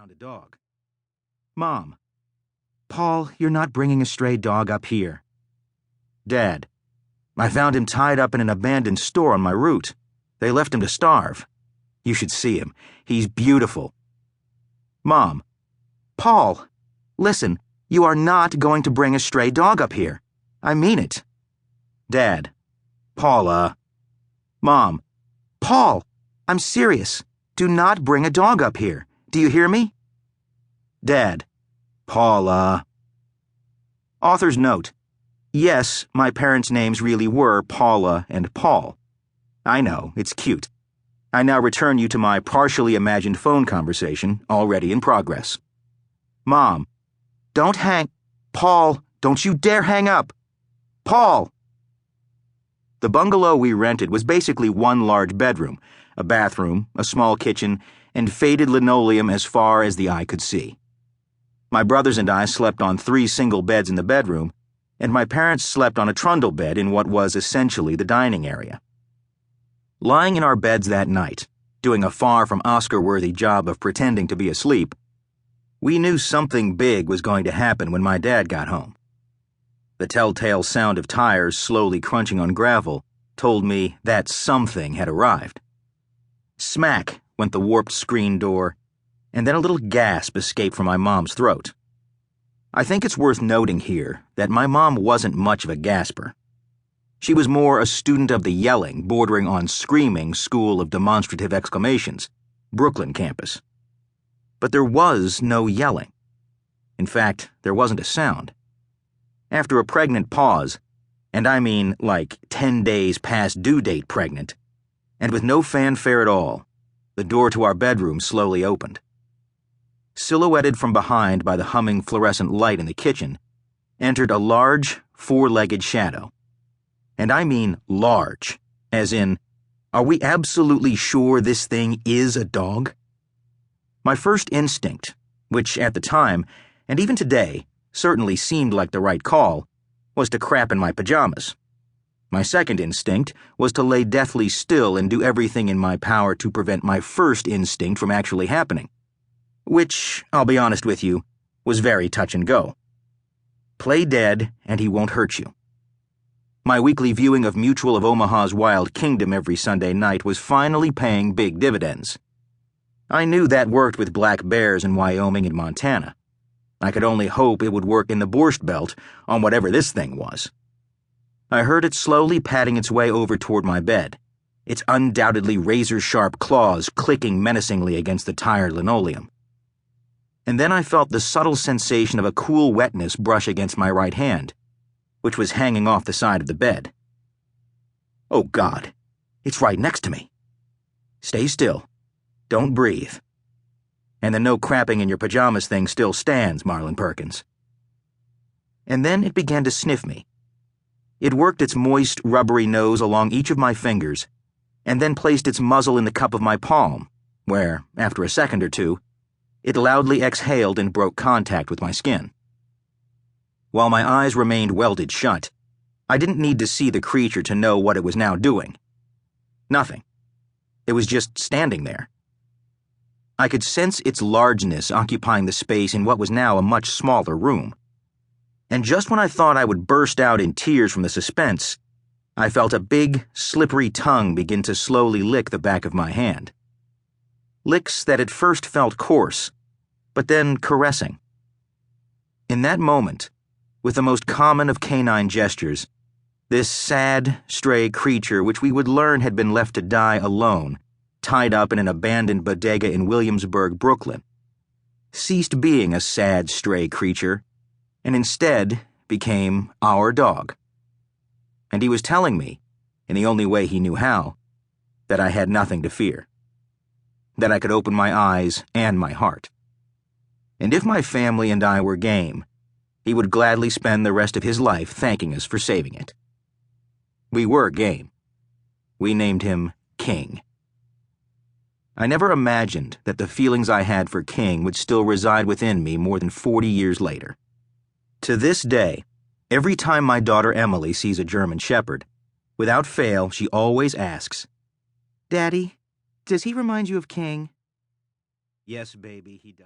found a dog. Mom, Paul, you're not bringing a stray dog up here. Dad, I found him tied up in an abandoned store on my route. They left him to starve. You should see him. He's beautiful. Mom, Paul, listen, you are not going to bring a stray dog up here. I mean it. Dad, Paula. Mom, Paul, I'm serious. Do not bring a dog up here. Do you hear me? Dad, Paula. Author's note. Yes, my parents' names really were Paula and Paul. I know, it's cute. I now return you to my partially imagined phone conversation, already in progress. Mom, don't hang. Paul, don't you dare hang up. Paul! The bungalow we rented was basically one large bedroom, a bathroom, a small kitchen, and faded linoleum as far as the eye could see. My brothers and I slept on 3 single beds in the bedroom, and my parents slept on a trundle bed in what was essentially the dining area. Lying in our beds that night, doing a far from Oscar-worthy job of pretending to be asleep, we knew something big was going to happen when my dad got home. The telltale sound of tires slowly crunching on gravel told me that something had arrived. Smack went the warped screen door, and then a little gasp escaped from my mom's throat. I think it's worth noting here that my mom wasn't much of a gasper. She was more a student of the yelling, bordering on screaming school of demonstrative exclamations, Brooklyn campus. But there was no yelling. In fact, there wasn't a sound. After a pregnant pause, and I mean like 10 days past due date pregnant, and with no fanfare at all, the door to our bedroom slowly opened. Silhouetted from behind by the humming fluorescent light in the kitchen, entered a large, 4-legged shadow. And I mean large, as in, are we absolutely sure this thing is a dog? My first instinct, which at the time, and even today, certainly seemed like the right call, was to crap in my pajamas. My second instinct was to lay deathly still and do everything in my power to prevent my first instinct from actually happening, which, I'll be honest with you, was very touch and go. Play dead and he won't hurt you. My weekly viewing of Mutual of Omaha's Wild Kingdom every Sunday night was finally paying big dividends. I knew that worked with black bears in Wyoming and Montana. I could only hope it would work in the Borscht Belt on whatever this thing was. I heard it slowly padding its way over toward my bed, its undoubtedly razor-sharp claws clicking menacingly against the tired linoleum. And then I felt the subtle sensation of a cool wetness brush against my right hand, which was hanging off the side of the bed. Oh God, it's right next to me. Stay still. Don't breathe. And the no crapping in your pajamas thing still stands, Marlon Perkins. And then it began to sniff me. It worked its moist, rubbery nose along each of my fingers, and then placed its muzzle in the cup of my palm, where, after a second or two, it loudly exhaled and broke contact with my skin. While my eyes remained welded shut, I didn't need to see the creature to know what it was now doing. Nothing. It was just standing there. I could sense its largeness occupying the space in what was now a much smaller room. And just when I thought I would burst out in tears from the suspense, I felt a big, slippery tongue begin to slowly lick the back of my hand. Licks that at first felt coarse, but then caressing. In that moment, with the most common of canine gestures, this sad, stray creature which we would learn had been left to die alone, tied up in an abandoned bodega in Williamsburg, Brooklyn, ceased being a sad, stray creature, and instead became our dog. And he was telling me, in the only way he knew how, that I had nothing to fear. That I could open my eyes and my heart. And if my family and I were game, he would gladly spend the rest of his life thanking us for saving it. We were game. We named him King. I never imagined that the feelings I had for King would still reside within me more than 40 years later. To this day, every time my daughter Emily sees a German Shepherd, without fail she always asks, "Daddy, does he remind you of King?" Yes, baby, he does.